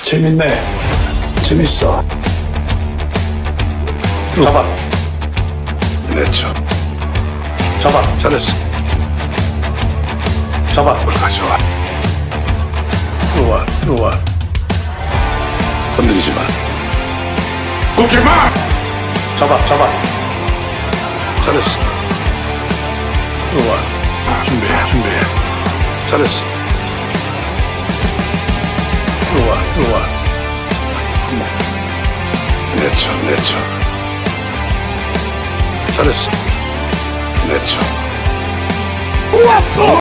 재밌네. 재밌어. 잡아. 내쳐. 잡아. 잘했어. 잡아. 뭘 가져와. 들어와, 들어와. 건드리지 마. 굽지 마! 잡아. 잡아. 잘했어. 들어와. 준비해, 준비해. 잘했어. 들어와, 들어와. 내쳐, 내쳐. 잘했어. 내쳐. 왔어!